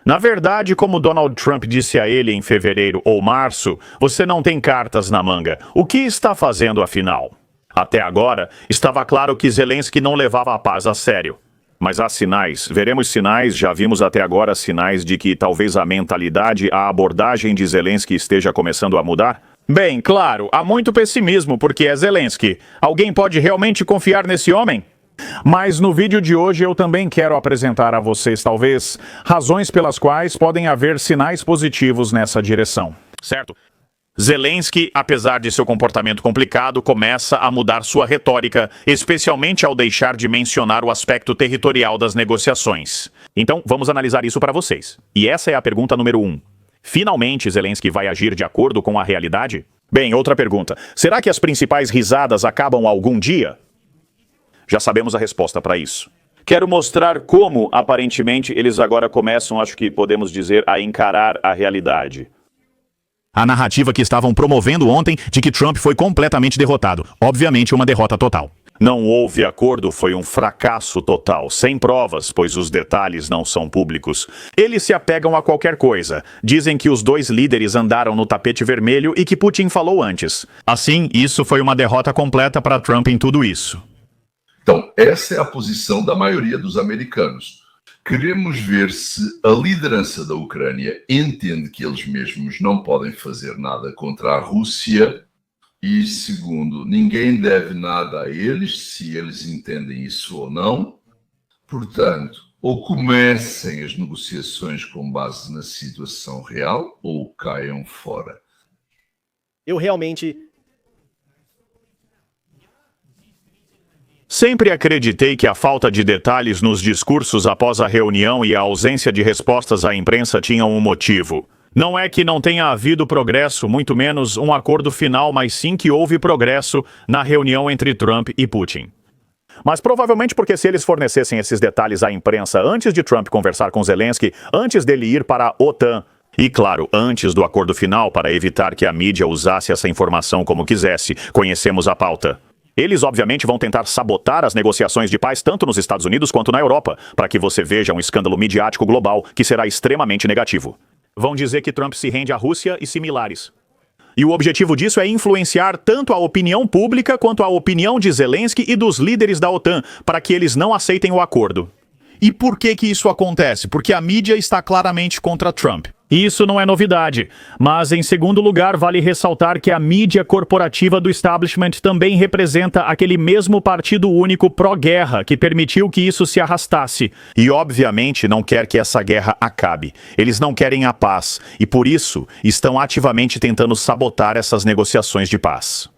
Na verdade, como Donald Trump disse a ele em fevereiro ou março, você não tem cartas na manga. O que está fazendo afinal? Até agora, estava claro que Zelensky não levava a paz a sério. Mas há sinais, veremos sinais, já vimos até agora sinais de que talvez a mentalidade, a abordagem de Zelensky esteja começando a mudar? Bem, claro, há muito pessimismo porque é Zelensky. Alguém pode realmente confiar nesse homem? Mas no vídeo de hoje eu também quero apresentar a vocês, talvez, razões pelas quais podem haver sinais positivos nessa direção. Certo. Zelensky, apesar de seu comportamento complicado, começa a mudar sua retórica, especialmente ao deixar de mencionar o aspecto territorial das negociações. Então, vamos analisar isso para vocês. E essa é a pergunta número 1. Finalmente, Zelensky vai agir de acordo com a realidade? Bem, outra pergunta. Será que as principais risadas acabam algum dia? Já sabemos a resposta para isso. Quero mostrar como, aparentemente, eles agora começam, acho que podemos dizer, a encarar a realidade. A narrativa que estavam promovendo ontem de que Trump foi completamente derrotado. Obviamente uma derrota total. Não houve acordo, foi um fracasso total, sem provas, pois os detalhes não são públicos. Eles se apegam a qualquer coisa. Dizem que os dois líderes andaram no tapete vermelho e que Putin falou antes. Assim, isso foi uma derrota completa para Trump em tudo isso. Então, essa é a posição da maioria dos americanos. Queremos ver se a liderança da Ucrânia entende que eles mesmos não podem fazer nada contra a Rússia. E, segundo, ninguém deve nada a eles, se eles entendem isso ou não. Portanto, ou comecem as negociações com base na situação real, ou caiam fora. Eu realmente... Sempre acreditei que a falta de detalhes nos discursos após a reunião e a ausência de respostas à imprensa tinham um motivo. Não é que não tenha havido progresso, muito menos um acordo final, mas sim que houve progresso na reunião entre Trump e Putin. Mas provavelmente porque se eles fornecessem esses detalhes à imprensa antes de Trump conversar com Zelensky, antes dele ir para a OTAN, e claro, antes do acordo final para evitar que a mídia usasse essa informação como quisesse, conhecemos a pauta. Eles obviamente vão tentar sabotar as negociações de paz tanto nos Estados Unidos quanto na Europa, para que você veja um escândalo midiático global que será extremamente negativo. Vão dizer que Trump se rende à Rússia e similares. E o objetivo disso é influenciar tanto a opinião pública quanto a opinião de Zelensky e dos líderes da OTAN, para que eles não aceitem o acordo. E por que isso acontece? Porque a mídia está claramente contra Trump. Isso não é novidade, mas em segundo lugar vale ressaltar que a mídia corporativa do establishment também representa aquele mesmo partido único pró-guerra que permitiu que isso se arrastasse. E obviamente não quer que essa guerra acabe. Eles não querem a paz e por isso estão ativamente tentando sabotar essas negociações de paz.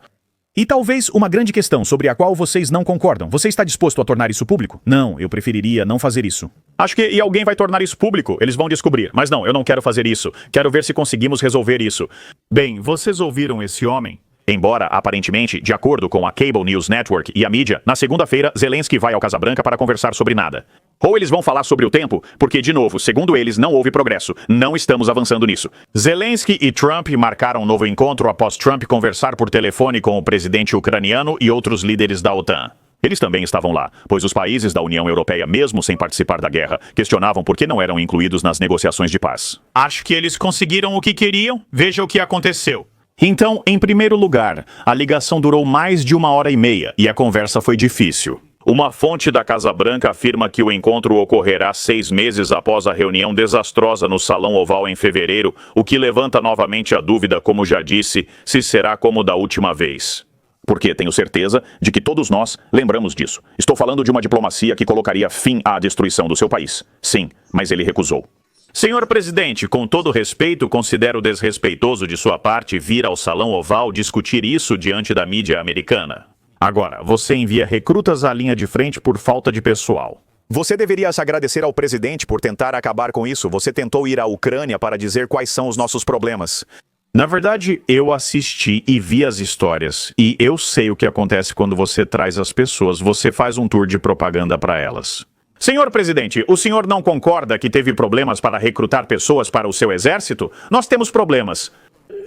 E talvez uma grande questão sobre a qual vocês não concordam. Você está disposto a tornar isso público? Não, eu preferiria não fazer isso. Acho que e alguém vai tornar isso público, eles vão descobrir. Mas não, eu não quero fazer isso. Quero ver se conseguimos resolver isso. Bem, vocês ouviram esse homem? Embora, aparentemente, de acordo com a Cable News Network e a mídia, na segunda-feira, Zelensky vai ao Casa Branca para conversar sobre nada. Ou eles vão falar sobre o tempo, porque, de novo, segundo eles, não houve progresso. Não estamos avançando nisso. Zelensky e Trump marcaram um novo encontro após Trump conversar por telefone com o presidente ucraniano e outros líderes da OTAN. Eles também estavam lá, pois os países da União Europeia, mesmo sem participar da guerra, questionavam por que não eram incluídos nas negociações de paz. Acho que eles conseguiram o que queriam. Veja o que aconteceu. Então, em primeiro lugar, a ligação durou mais de 1h30 e a conversa foi difícil. Uma fonte da Casa Branca afirma que o encontro ocorrerá 6 meses após a reunião desastrosa no Salão Oval em fevereiro, o que levanta novamente a dúvida, como já disse, se será como da última vez. Porque tenho certeza de que todos nós lembramos disso. Estou falando de uma diplomacia que colocaria fim à destruição do seu país. Sim, mas ele recusou. Senhor presidente, com todo respeito, considero desrespeitoso de sua parte vir ao Salão Oval discutir isso diante da mídia americana. Agora, você envia recrutas à linha de frente por falta de pessoal. Você deveria se agradecer ao presidente por tentar acabar com isso. Você tentou ir à Ucrânia para dizer quais são os nossos problemas. Na verdade, eu assisti e vi as histórias. E eu sei o que acontece quando você traz as pessoas. Você faz um tour de propaganda para elas. Senhor presidente, o senhor não concorda que teve problemas para recrutar pessoas para o seu exército? Nós temos problemas.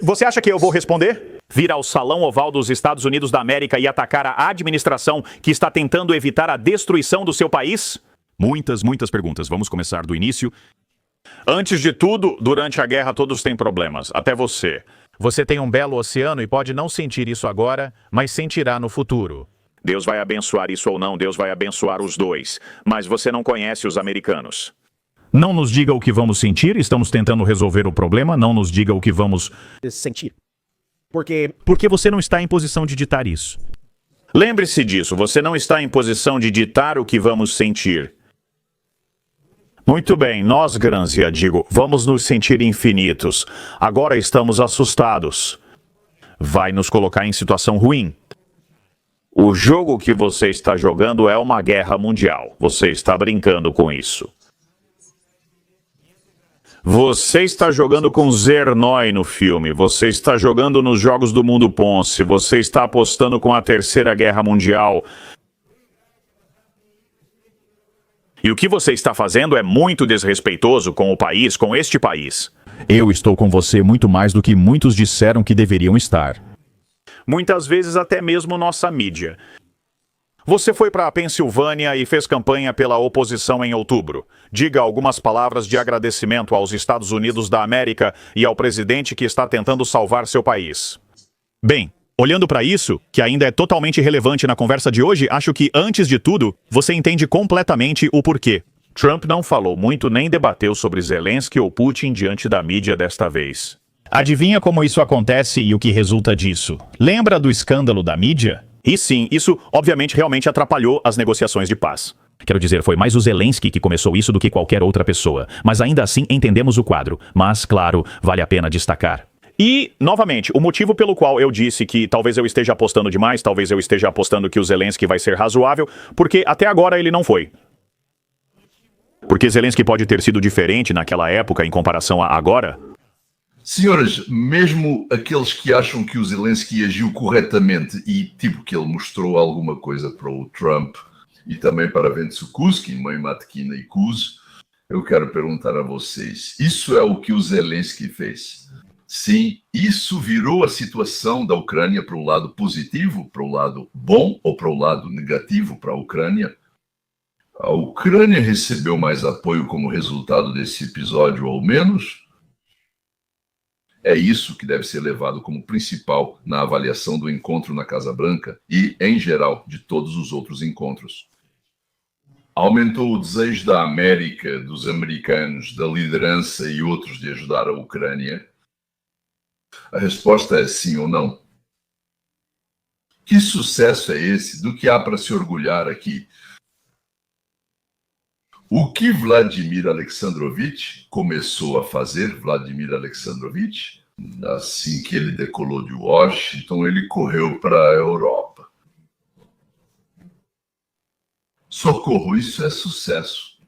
Você acha que eu vou responder? vir ao Salão Oval dos Estados Unidos da América e atacar a administração que está tentando evitar a destruição do seu país? Muitas perguntas. Vamos começar do início. Antes de tudo, durante a guerra todos têm problemas, até você. Você tem um belo oceano e pode não sentir isso agora, mas sentirá no futuro. Deus vai abençoar isso ou não, Deus vai abençoar os dois. Mas você não conhece os americanos. Não nos diga o que vamos sentir, estamos tentando resolver o problema, não nos diga o que vamos sentir. Porque você não está em posição de ditar isso. Lembre-se disso, você não está em posição de ditar o que vamos sentir. Muito bem, nós, Granzia, digo, vamos nos sentir infinitos. Agora estamos assustados. Vai nos colocar em situação ruim. O jogo que você está jogando é uma guerra mundial. Você está brincando com isso. Você está jogando com Zernói no filme. Você está jogando nos Jogos do Mundo Ponce. Você está apostando com a Terceira Guerra Mundial. E o que você está fazendo é muito desrespeitoso com o país, com este país. Eu estou com você muito mais do que muitos disseram que deveriam estar. Muitas vezes até mesmo nossa mídia. Você foi para a Pensilvânia e fez campanha pela oposição em outubro. Diga algumas palavras de agradecimento aos Estados Unidos da América e ao presidente que está tentando salvar seu país. Bem, olhando para isso, que ainda é totalmente relevante na conversa de hoje, acho que, antes de tudo, você entende completamente o porquê. Trump não falou muito nem debateu sobre Zelensky ou Putin diante da mídia desta vez. Adivinha como isso acontece e o que resulta disso? Lembra do escândalo da mídia? E sim, isso obviamente realmente atrapalhou as negociações de paz. Quero dizer, foi mais o Zelensky que começou isso do que qualquer outra pessoa. Mas ainda assim entendemos o quadro. Mas, claro, vale a pena destacar. E, novamente, o motivo pelo qual eu disse que talvez eu esteja apostando demais, talvez eu esteja apostando que o Zelensky vai ser razoável, porque até agora ele não foi. Porque Zelensky pode ter sido diferente naquela época em comparação a agora? Senhores, mesmo aqueles que acham que o Zelensky agiu corretamente e tipo que ele mostrou alguma coisa para o Trump e também para Vence Kuski, mãe Matkina e Kuz, eu quero perguntar a vocês, isso é o que o Zelensky fez? Sim, isso virou a situação da Ucrânia para o lado positivo, para o lado bom ou para o lado negativo para a Ucrânia? A Ucrânia recebeu mais apoio como resultado desse episódio ou menos? É isso que deve ser levado como principal na avaliação do encontro na Casa Branca e, em geral, de todos os outros encontros. Aumentou o desejo da América, dos americanos, da liderança e outros de ajudar a Ucrânia? A resposta é sim ou não. Que sucesso é esse? Do que há para se orgulhar aqui? O que Vladimir Alexandrovich começou a fazer, Vladimir Alexandrovich, assim que ele decolou de Washington, ele correu para a Europa. Socorro, isso é sucesso.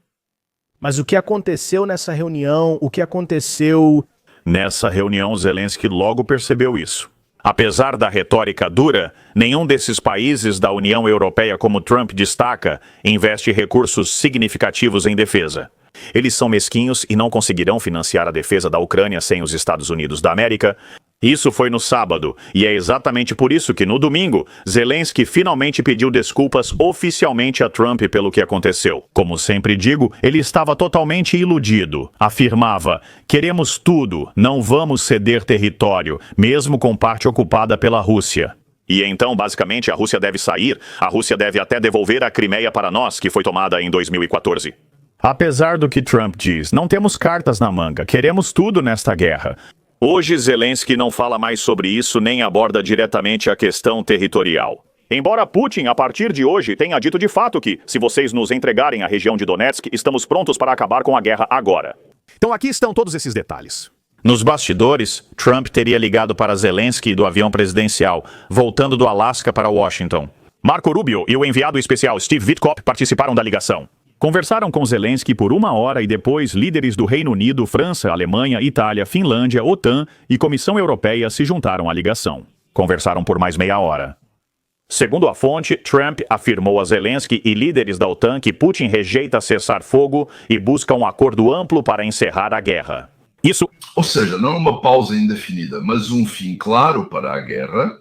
Mas o que aconteceu nessa reunião, o que aconteceu... Nessa reunião, Zelensky logo percebeu isso. Apesar da retórica dura, nenhum desses países da União Europeia, como Trump destaca, investe recursos significativos em defesa. Eles são mesquinhos e não conseguirão financiar a defesa da Ucrânia sem os Estados Unidos da América. Isso foi no sábado, e é exatamente por isso que no domingo, Zelensky finalmente pediu desculpas oficialmente a Trump pelo que aconteceu. Como sempre digo, ele estava totalmente iludido. Afirmava, queremos tudo, não vamos ceder território, mesmo com parte ocupada pela Rússia. E então, basicamente, a Rússia deve sair, a Rússia deve até devolver a Crimeia para nós, que foi tomada em 2014. Apesar do que Trump diz, não temos cartas na manga, queremos tudo nesta guerra. Hoje, Zelensky não fala mais sobre isso nem aborda diretamente a questão territorial. Embora Putin, a partir de hoje, tenha dito de fato que, se vocês nos entregarem a região de Donetsk, estamos prontos para acabar com a guerra agora. Então aqui estão todos esses detalhes. Nos bastidores, Trump teria ligado para Zelensky do avião presidencial, voltando do Alasca para Washington. Marco Rubio e o enviado especial Steve Witkoff participaram da ligação. Conversaram com Zelensky por 1 hora e depois líderes do Reino Unido, França, Alemanha, Itália, Finlândia, OTAN e Comissão Europeia se juntaram à ligação. Conversaram por mais meia hora. Segundo a fonte, Trump afirmou a Zelensky e líderes da OTAN que Putin rejeita cessar fogo e busca um acordo amplo para encerrar a guerra. Isso. Ou seja, não uma pausa indefinida, mas um fim claro para a guerra.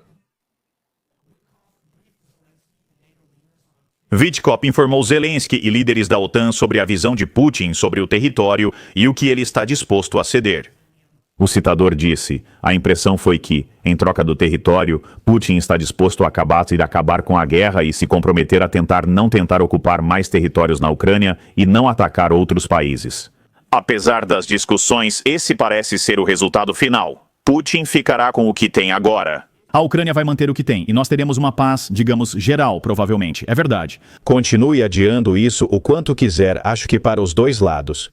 Wittkopf informou Zelensky e líderes da OTAN sobre a visão de Putin sobre o território e o que ele está disposto a ceder. O citador disse: a impressão foi que, em troca do território, Putin está disposto a acabar com a guerra e se comprometer a não tentar ocupar mais territórios na Ucrânia e não atacar outros países. Apesar das discussões, esse parece ser o resultado final. Putin ficará com o que tem agora. A Ucrânia vai manter o que tem, e nós teremos uma paz, digamos, geral, provavelmente. É verdade. Continue adiando isso o quanto quiser, acho que para os dois lados.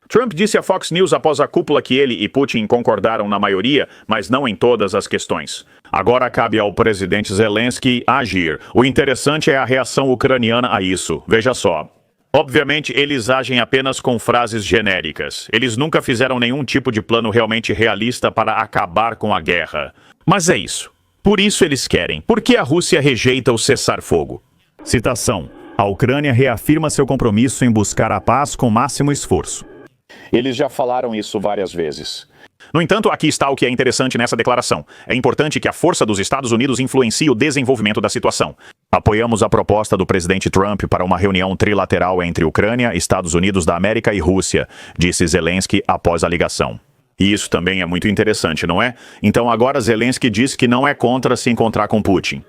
Trump disse à Fox News após a cúpula que ele e Putin concordaram na maioria, mas não em todas as questões. Agora cabe ao presidente Zelensky agir. O interessante é a reação ucraniana a isso. Veja só. Obviamente, eles agem apenas com frases genéricas. Eles nunca fizeram nenhum tipo de plano realmente realista para acabar com a guerra. Mas é isso. Por isso eles querem. Por que a Rússia rejeita o cessar-fogo? Citação. A Ucrânia reafirma seu compromisso em buscar a paz com máximo esforço. Eles já falaram isso várias vezes. No entanto, aqui está o que é interessante nessa declaração. É importante que a força dos Estados Unidos influencie o desenvolvimento da situação. Apoiamos a proposta do presidente Trump para uma reunião trilateral entre Ucrânia, Estados Unidos da América e Rússia, disse Zelensky após a ligação. E isso também é muito interessante, não é? Então agora Zelensky diz que não é contra se encontrar com Putin.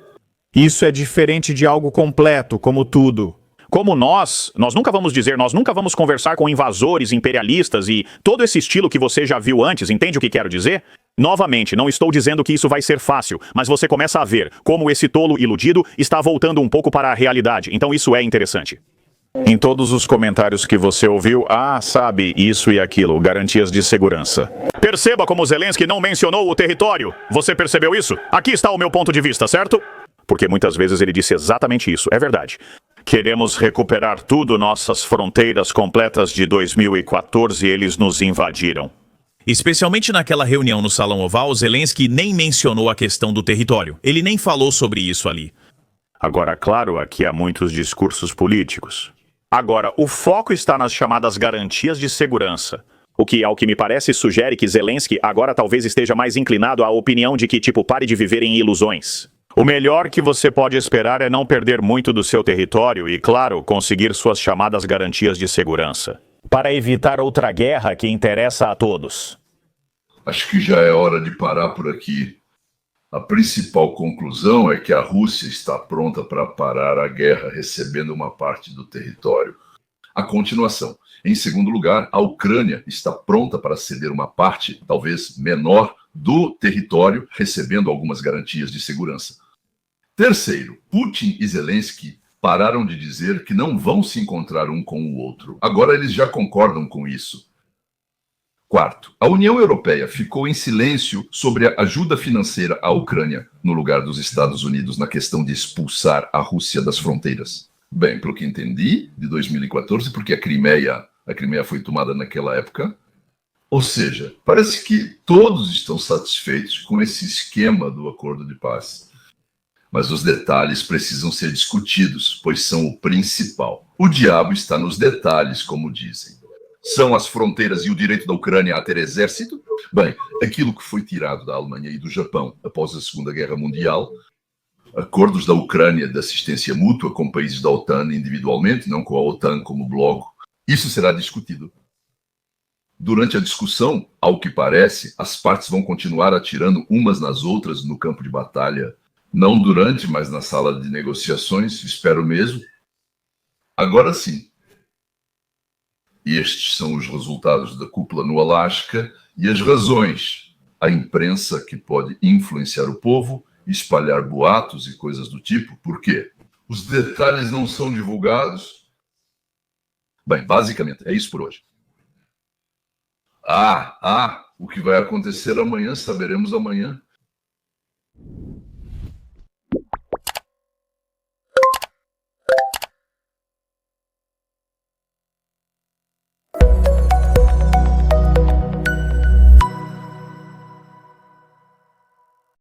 Isso é diferente de algo completo, como tudo. Como nós nunca vamos dizer, nós nunca vamos conversar com invasores, imperialistas e todo esse estilo que você já viu antes, entende o que quero dizer? Novamente, não estou dizendo que isso vai ser fácil, mas você começa a ver como esse tolo iludido está voltando um pouco para a realidade, então isso é interessante. Em todos os comentários que você ouviu, sabe, isso e aquilo, garantias de segurança. Perceba como Zelensky não mencionou o território. Você percebeu isso? Aqui está o meu ponto de vista, certo? Porque muitas vezes ele disse exatamente isso, é verdade. Queremos recuperar tudo, nossas fronteiras completas de 2014, eles nos invadiram. Especialmente naquela reunião no Salão Oval, Zelensky nem mencionou a questão do território. Ele nem falou sobre isso ali. Agora, claro, aqui há muitos discursos políticos. Agora, o foco está nas chamadas garantias de segurança. O que, ao que me parece, sugere que Zelensky agora talvez esteja mais inclinado à opinião de que, pare de viver em ilusões. O melhor que você pode esperar é não perder muito do seu território e, claro, conseguir suas chamadas garantias de segurança. Para evitar outra guerra que interessa a todos. Acho que já é hora de parar por aqui. A principal conclusão é que a Rússia está pronta para parar a guerra, recebendo uma parte do território. A continuação. Em segundo lugar, a Ucrânia está pronta para ceder uma parte, talvez menor, do território, recebendo algumas garantias de segurança. Terceiro, Putin e Zelensky pararam de dizer que não vão se encontrar um com o outro. Agora eles já concordam com isso. Quarto, a União Europeia ficou em silêncio sobre a ajuda financeira à Ucrânia, no lugar dos Estados Unidos, na questão de expulsar a Rússia das fronteiras. Bem, pelo que entendi, de 2014, porque a Crimeia foi tomada naquela época. Ou seja, parece que todos estão satisfeitos com esse esquema do acordo de paz. Mas os detalhes precisam ser discutidos, pois são o principal. O diabo está nos detalhes, como dizem. São as fronteiras e o direito da Ucrânia a ter exército? Bem, aquilo que foi tirado da Alemanha e do Japão após a Segunda Guerra Mundial, acordos da Ucrânia de assistência mútua com países da OTAN individualmente, não com a OTAN como bloco, isso será discutido. Durante a discussão, ao que parece, as partes vão continuar atirando umas nas outras no campo de batalha. Não durante, mas na sala de negociações, espero mesmo. Agora sim. E estes são os resultados da cúpula no Alasca e as razões. A imprensa que pode influenciar o povo, espalhar boatos e coisas do tipo. Por quê? Os detalhes não são divulgados? Bem, basicamente, é isso por hoje. O que vai acontecer amanhã, saberemos amanhã.